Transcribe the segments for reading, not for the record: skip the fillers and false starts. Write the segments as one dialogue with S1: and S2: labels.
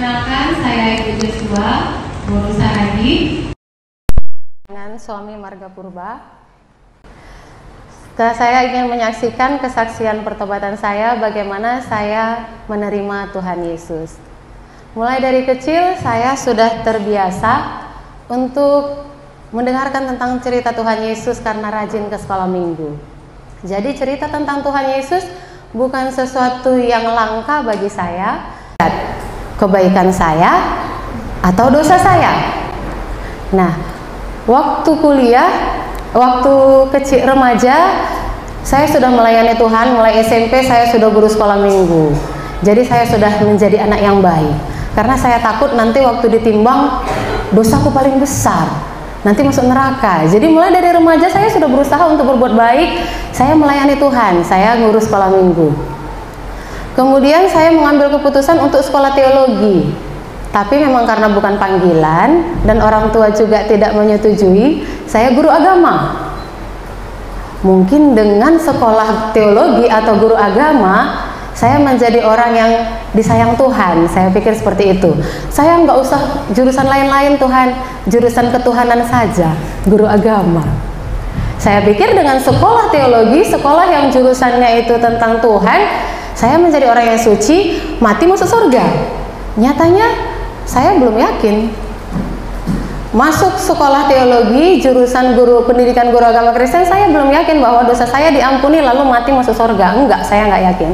S1: Perkenalkan, saya Ibu Joshua, Boru Saragi.
S2: Dengan suami Marga Purba. Saya ingin menyaksikan kesaksian pertobatan saya, bagaimana saya menerima Tuhan Yesus. Mulai dari kecil saya sudah terbiasa untuk mendengarkan tentang cerita Tuhan Yesus karena rajin ke sekolah minggu. Jadi cerita tentang Tuhan Yesus bukan sesuatu yang langka bagi saya, kebaikan saya atau dosa saya. Nah, waktu kuliah, waktu kecil remaja, saya sudah melayani Tuhan. Mulai SMP saya sudah guru sekolah minggu. Jadi saya sudah menjadi anak yang baik. Karena saya takut nanti waktu ditimbang dosaku paling besar, nanti masuk neraka. Jadi mulai dari remaja saya sudah berusaha untuk berbuat baik. Saya melayani Tuhan, saya ngurus sekolah minggu. Kemudian saya mengambil keputusan untuk sekolah teologi. Tapi memang karena bukan panggilan dan orang tua juga tidak menyetujui, saya guru agama. Mungkin dengan sekolah teologi atau guru agama, saya menjadi orang yang disayang Tuhan. Saya pikir seperti itu. Saya nggak usah jurusan lain-lain Tuhan, jurusan ketuhanan saja, guru agama. Saya pikir dengan sekolah teologi, sekolah yang jurusannya itu tentang Tuhan, saya menjadi orang yang suci, mati masuk surga. Nyatanya saya belum yakin. Masuk sekolah teologi, jurusan pendidikan guru agama Kristen, saya belum yakin bahwa dosa saya diampuni lalu mati masuk surga. Enggak, saya nggak yakin.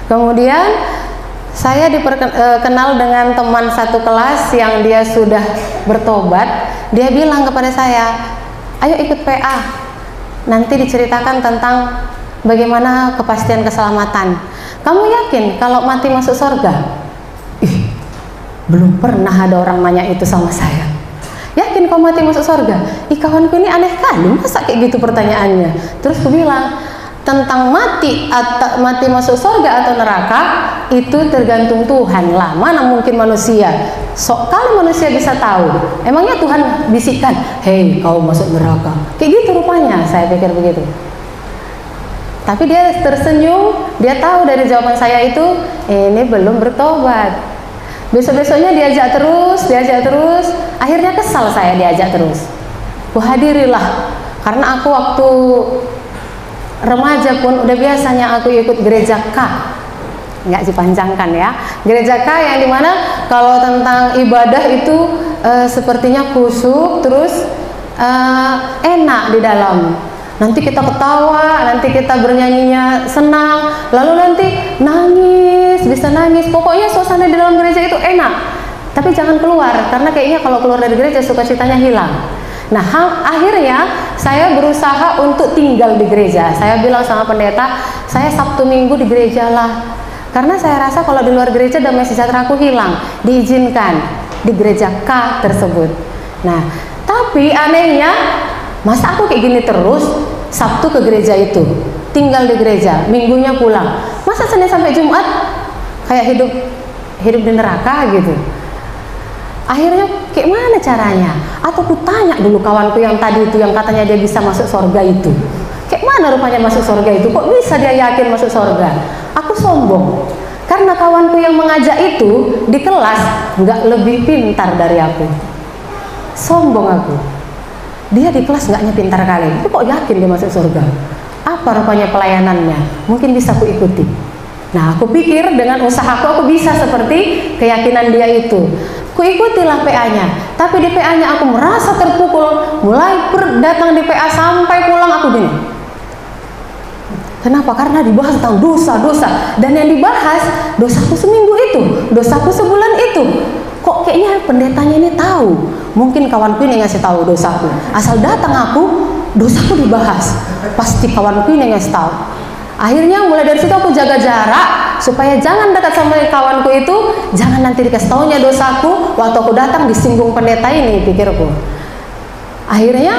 S2: Kemudian saya dikenal dengan teman satu kelas yang dia sudah bertobat. Dia bilang kepada saya, ayo ikut PA, nanti diceritakan tentang bagaimana kepastian keselamatan. Kamu yakin kalau mati masuk surga? Belum pernah ada orang nanya itu sama saya. Yakin kau mati masuk surga? Kawanku ini aneh kali, masa kayak gitu pertanyaannya. Terus aku bilang, tentang mati atau mati masuk surga atau neraka itu tergantung Tuhan lah. Mana mungkin manusia? Sok kali manusia bisa tahu. Emangnya Tuhan bisikan, hei kau masuk neraka? Kayak gitu rupanya, saya pikir begitu. Tapi dia tersenyum, dia tahu dari jawaban saya itu ini belum bertobat. Besok-besoknya diajak terus, akhirnya kesal saya diajak terus. Hadirilah, karena aku waktu remaja pun udah biasanya aku ikut gereja K, nggak dipanjangkan ya, gereja K yang dimana kalau tentang ibadah itu sepertinya khusyuk, terus enak di dalam. Nanti kita ketawa, nanti kita bernyanyinya senang, lalu nanti nangis, bisa nangis. Pokoknya suasana di dalam gereja itu enak. Tapi jangan keluar, karena kayaknya kalau keluar dari gereja sukacitanya hilang. Nah, akhirnya saya berusaha untuk tinggal di gereja. Saya bilang sama pendeta, saya Sabtu Minggu di gereja lah. Karena saya rasa kalau di luar gereja damai sejahtera aku hilang. Diizinkan di gereja K tersebut. Nah, tapi anehnya, masa aku kayak gini terus, Sabtu ke gereja itu, tinggal di gereja, Minggunya pulang. Masa Senin sampai Jumat kayak hidup di neraka gitu. Akhirnya kayak mana caranya? Atau ku tanya dulu kawanku yang tadi itu yang katanya dia bisa masuk surga itu. Kayak mana rupanya masuk surga itu? Kok bisa dia yakin masuk surga? Aku sombong. Karena kawanku yang mengajak itu di kelas nggak lebih pintar dari aku. Sombong aku. Dia di kelas nggaknya pintar kali, tapi kok yakin dia masuk surga? Apa rupanya pelayanannya? Mungkin bisa aku ikuti. Nah, aku pikir dengan usahaku aku bisa seperti keyakinan dia itu. Ku ikutilah PA-nya, tapi di PA-nya aku merasa terpukul. Mulai datang di PA sampai pulang aku gini. Kenapa? Karena dibahas tentang dosa-dosa, dan yang dibahas dosaku seminggu itu, dosaku sebulan itu. Kok kayaknya pendetanya ini tahu? Mungkin kawanku ini ngasih tahu dosaku. Asal datang aku, dosaku dibahas. Pasti kawanku ini ngasih tahu. Akhirnya mulai dari situ aku jaga jarak supaya jangan dekat sama kawanku itu, jangan nanti dikasih taunya dosaku. Waktu aku datang disinggung pendeta ini, pikirku. Akhirnya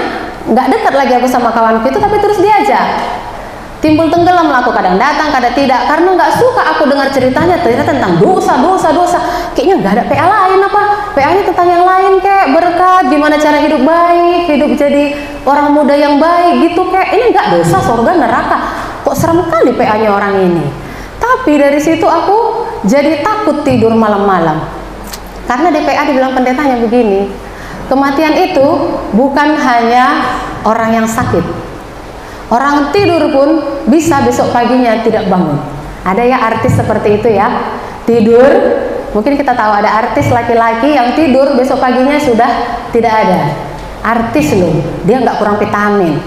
S2: nggak dekat lagi aku sama kawanku itu, tapi terus diajak. Timbul tenggelam lah aku, kadang datang, kadang tidak, karena nggak suka aku dengar ceritanya ternyata tentang dosa. Kayaknya nggak ada PA lain apa? PA-nya tentang yang lain kayak berkat, gimana cara hidup baik, hidup jadi orang muda yang baik gitu kayak. Ini nggak dosa, surga, neraka. Kok serem kali PA-nya orang ini. Tapi dari situ aku jadi takut tidur malam-malam. Karena di PA dibilang pendetanya begini, kematian itu bukan hanya orang yang sakit, orang tidur pun bisa besok paginya tidak bangun. Ada ya artis seperti itu ya, tidur, mungkin kita tahu ada artis laki-laki yang tidur besok paginya sudah tidak ada. Artis loh, dia nggak kurang vitamin,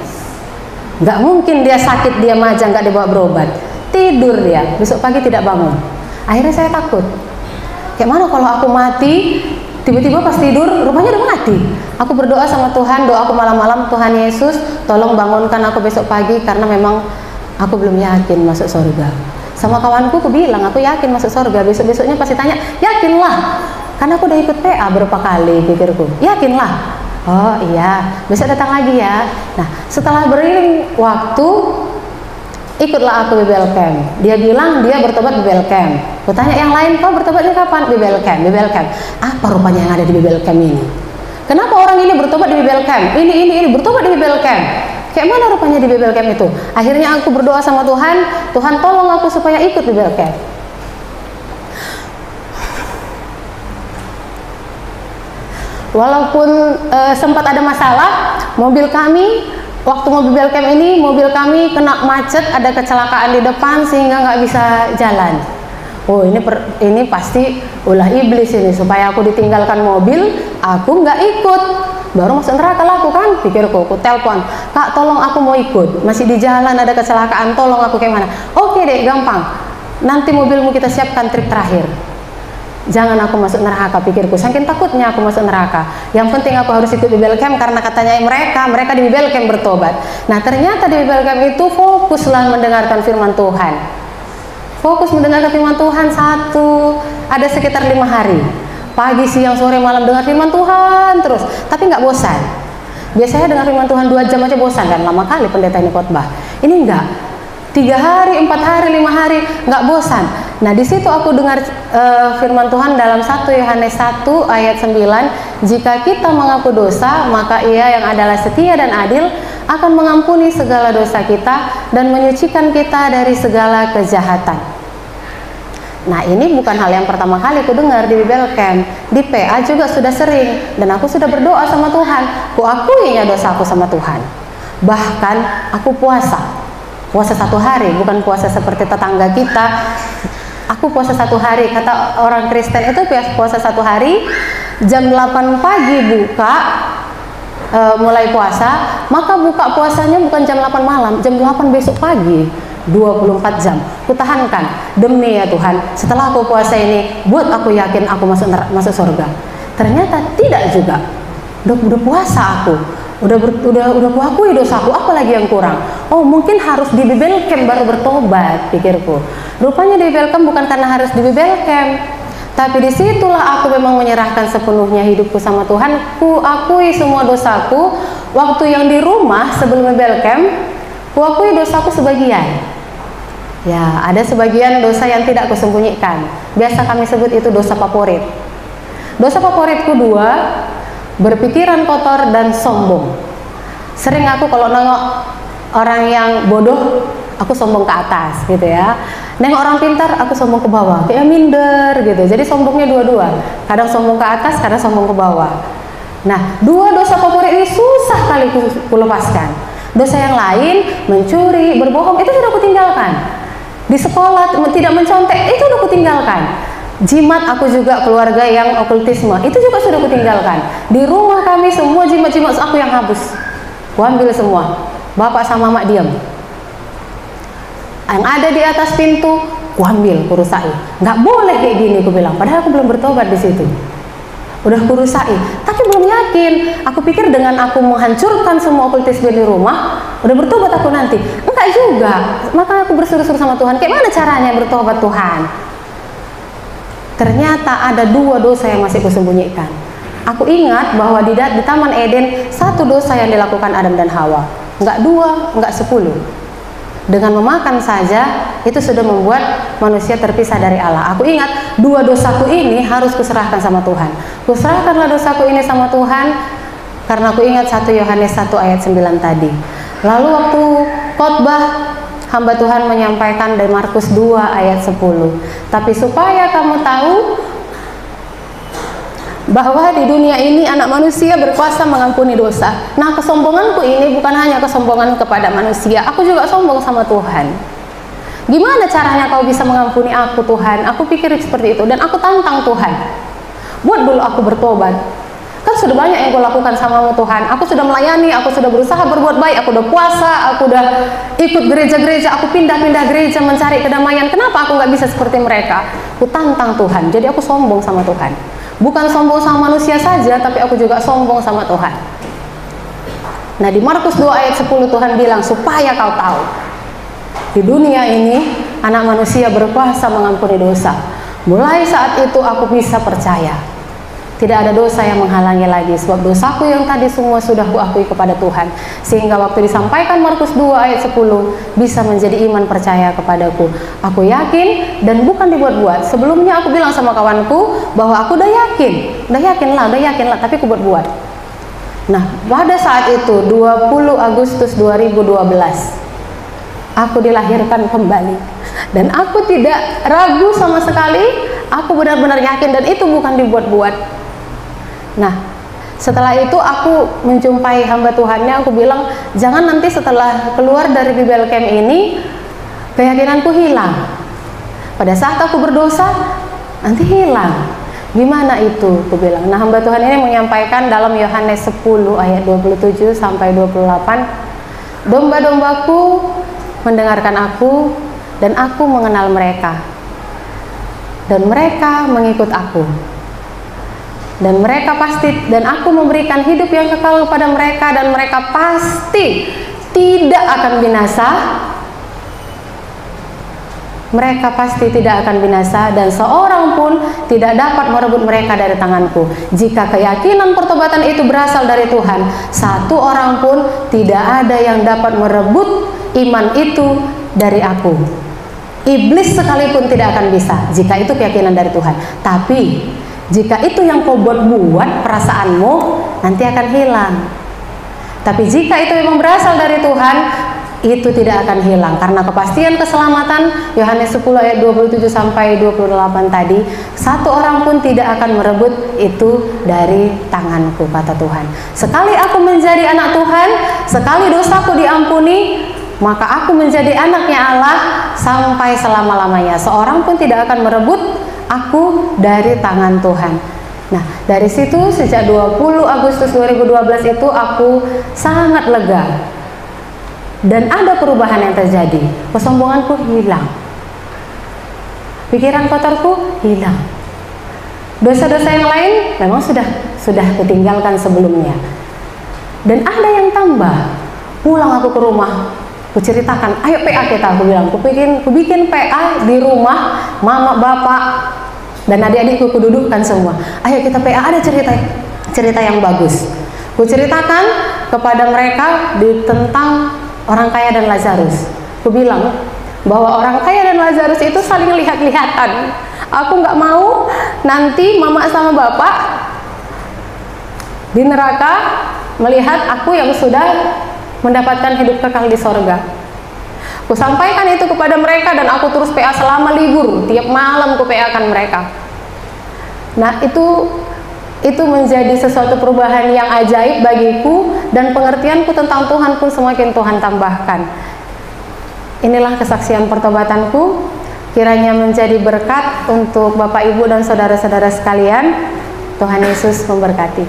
S2: nggak mungkin dia sakit, dia majang nggak dibawa berobat, tidur dia besok pagi tidak bangun. Akhirnya saya takut, kayak mana kalau aku mati tiba-tiba pas tidur rupanya udah mati. Aku berdoa sama Tuhan, doaku malam-malam, Tuhan Yesus tolong bangunkan aku besok pagi, karena memang aku belum yakin masuk surga. Sama kawanku aku bilang aku yakin masuk surga. Besok-besoknya pasti tanya, yakinlah, karena aku udah ikut PA berapa kali, pikirku, yakinlah. Oh iya, besok datang lagi ya. Nah, setelah beriring waktu, ikutlah aku Bible Camp. Dia bilang dia bertobat Bible Camp. Aku tanya yang lain, kau bertobatnya kapan? Bible Camp. Bible Camp. Apa rupanya yang ada di Bible Camp ini? Kenapa orang ini bertobat di Bible Camp? Ini bertobat di Bible Camp. Kayak mana rupanya di Bible Camp itu? Akhirnya aku berdoa sama Tuhan, Tuhan tolong aku supaya ikut Bible Camp. Walaupun sempat ada masalah, mobil kami waktu mobil Bible Camp ini, mobil kami kena macet, ada kecelakaan di depan sehingga nggak bisa jalan. Oh ini pasti ulah iblis ini supaya aku ditinggalkan mobil, aku nggak ikut, baru masuk neraka lah aku kan, pikirku. Aku telepon, Kak tolong aku mau ikut, masih di jalan ada kecelakaan, tolong aku kayak mana? Oke deh, gampang, nanti mobilmu kita siapkan trip terakhir. Jangan aku masuk neraka, pikirku. Saking takutnya aku masuk neraka. Yang penting aku harus ikut Bible Camp karena katanya mereka di Bible Camp bertobat. Nah ternyata di Bible Camp itu fokuslah mendengarkan firman Tuhan. Fokus mendengarkan firman Tuhan ada sekitar 5 hari. Pagi, siang, sore, malam dengar firman Tuhan terus. Tapi nggak bosan. Biasanya dengar firman Tuhan 2 jam aja bosan kan? Lama kali pendeta ini khotbah. Ini enggak. 3 hari, 4 hari, 5 hari nggak bosan. Nah di situ aku dengar firman Tuhan dalam 1 Yohanes 1 ayat 9, jika kita mengaku dosa maka Ia yang adalah setia dan adil akan mengampuni segala dosa kita dan menyucikan kita dari segala kejahatan. Nah ini bukan hal yang pertama kali aku dengar di Bible Camp, di PA juga sudah sering, dan aku sudah berdoa sama Tuhan, aku akuinya dosaku sama Tuhan. Bahkan aku puasa 1 hari, bukan puasa seperti tetangga kita. Aku puasa 1 hari, kata orang Kristen itu puasa 1 hari, jam 8 pagi buka, mulai puasa, maka buka puasanya bukan jam 8 malam, jam 8 besok pagi, 24 jam. Kutahankan, demi ya Tuhan, setelah aku puasa ini, buat aku yakin aku masuk surga. Ternyata tidak juga. Udah puasa aku, udah kuakui dosaku, apa lagi yang kurang? Oh mungkin harus di Bible Camp baru bertobat, pikirku. Rupanya di Bible Camp bukan karena harus di Bible Camp, tapi disitulah aku memang menyerahkan sepenuhnya hidupku sama Tuhan. Ku akui semua dosaku. Waktu yang di rumah sebelum Bible Camp, ku akui dosaku sebagian. Ya ada sebagian dosa yang tidak aku sembunyikan. Biasa kami sebut itu dosa favorit. Dosa favoritku 2, berpikiran kotor dan sombong. Sering aku kalau nengok orang yang bodoh, aku sombong ke atas gitu ya. Nengok orang pintar, aku sombong ke bawah, kayak minder gitu. Jadi sombongnya dua-dua. Kadang sombong ke atas, kadang sombong ke bawah. Nah, 2 dosa favorit ini susah kali ku lepaskan. Dosa yang lain, mencuri, berbohong, itu sudah aku tinggalkan. Di sekolah tidak mencontek, itu sudah aku tinggalkan. Jimat, aku juga keluarga yang okultisme, itu juga sudah kutinggalkan. Di rumah kami semua jimat-jimat aku yang habis, ku ambil semua. Bapak sama mak diam. Yang ada di atas pintu, ku ambil, ku rusai. Nggak boleh kayak gini, ku bilang. Padahal aku belum bertobat di situ. Udah ku rusai, tapi belum yakin. Aku pikir dengan aku menghancurkan semua okultisme di rumah, udah bertobat aku nanti. Enggak juga. Maka aku bersuruh-suruh sama Tuhan, kayak mana caranya bertobat Tuhan? Ternyata ada 2 dosa yang masih kusembunyikan. Aku ingat bahwa di Taman Eden 1 dosa yang dilakukan Adam dan Hawa. Enggak 2, enggak 10. Dengan memakan saja itu sudah membuat manusia terpisah dari Allah. Aku ingat 2 dosaku ini harus kuserahkan sama Tuhan. Kuserahkanlah dosaku ini sama Tuhan, karena aku ingat 1 Yohanes 1 ayat 9 tadi. Lalu waktu khotbah, hamba Tuhan menyampaikan dari Markus 2 ayat 10. Tapi supaya kamu tahu bahwa di dunia ini anak manusia berkuasa mengampuni dosa. Nah, kesombonganku ini bukan hanya kesombongan kepada manusia, aku juga sombong sama Tuhan. Gimana caranya kau bisa mengampuni aku, Tuhan? Aku pikir seperti itu, dan aku tantang Tuhan, buat dulu aku bertobat. Kan sudah banyak yang aku lakukan samamu, Tuhan. Aku sudah melayani, aku sudah berusaha berbuat baik, aku udah puasa, aku udah ikut gereja-gereja, aku pindah-pindah gereja mencari kedamaian. Kenapa aku nggak bisa seperti mereka? Aku tantang Tuhan, jadi aku sombong sama Tuhan. Bukan sombong sama manusia saja, tapi aku juga sombong sama Tuhan. Nah, di Markus 2 ayat 10 Tuhan bilang, supaya kau tahu, di dunia ini anak manusia berkuasa mengampuni dosa. Mulai saat itu aku bisa percaya, tidak ada dosa yang menghalangi lagi, sebab dosaku yang tadi semua sudah kuakui kepada Tuhan. Sehingga waktu disampaikan Markus 2 ayat 10 bisa menjadi iman percaya kepadaku. Aku yakin dan bukan dibuat-buat. Sebelumnya aku bilang sama kawanku bahwa aku udah yakin lah, tapi aku buat-buat. Nah, pada saat itu 20 Agustus 2012 aku dilahirkan kembali, dan aku tidak ragu sama sekali. Aku benar-benar yakin, dan itu bukan dibuat-buat. Nah, setelah itu aku menjumpai hamba Tuhannya. Aku bilang, jangan nanti setelah keluar dari Bible Camp ini keyakinanku hilang. Pada saat aku berdosa nanti hilang. Gimana itu? Aku bilang. Nah, hamba Tuhan ini menyampaikan dalam Yohanes 10 ayat 27 sampai 28, domba-dombaku mendengarkan aku, dan aku mengenal mereka, dan mereka mengikut aku, dan aku memberikan hidup yang kekal kepada mereka, dan mereka pasti tidak akan binasa. Mereka pasti tidak akan binasa, dan seorang pun tidak dapat merebut mereka dari tanganku. Jika keyakinan pertobatan itu berasal dari Tuhan, satu orang pun tidak ada yang dapat merebut iman itu dari aku. Iblis sekalipun tidak akan bisa, jika itu keyakinan dari Tuhan. Tapi jika itu yang kau buat perasaanmu, nanti akan hilang. Tapi jika itu memang berasal dari Tuhan, itu tidak akan hilang, karena kepastian keselamatan Yohanes 10 ayat 27 sampai 28 tadi, satu orang pun tidak akan merebut itu dari tanganku, kata Tuhan. Sekali aku menjadi anak Tuhan, sekali dosaku diampuni, maka aku menjadi anaknya Allah sampai selama-lamanya. Seorang pun tidak akan merebut aku dari tangan Tuhan. Nah, dari situ sejak 20 Agustus 2012 itu aku sangat lega. Dan ada perubahan yang terjadi. Kesombonganku hilang, pikiran kotorku hilang, dosa-dosa yang lain memang sudah kutinggalkan sebelumnya. Dan ada yang tambah. Pulang aku ke rumah, kuceritakan, ayo PA kita, aku bilang, ku bikin PA di rumah, mama, bapak, dan adik-adikku kududukkan semua. Ayo kita PA, ada cerita yang bagus. Kuceritakan kepada mereka tentang orang kaya dan Lazarus. Aku bilang bahwa orang kaya dan Lazarus itu saling lihat-lihatan. Aku nggak mau nanti mama sama bapak di neraka melihat aku yang sudah mendapatkan hidup kekal di sorga. Aku sampaikan itu kepada mereka, dan aku terus PA selama libur. Tiap malam aku PA-kan mereka. Nah, itu menjadi sesuatu perubahan yang ajaib bagiku, dan pengertianku tentang Tuhan pun semakin Tuhan tambahkan. Inilah kesaksian pertobatanku, kiranya menjadi berkat untuk Bapak Ibu dan saudara-saudara sekalian. Tuhan Yesus memberkati.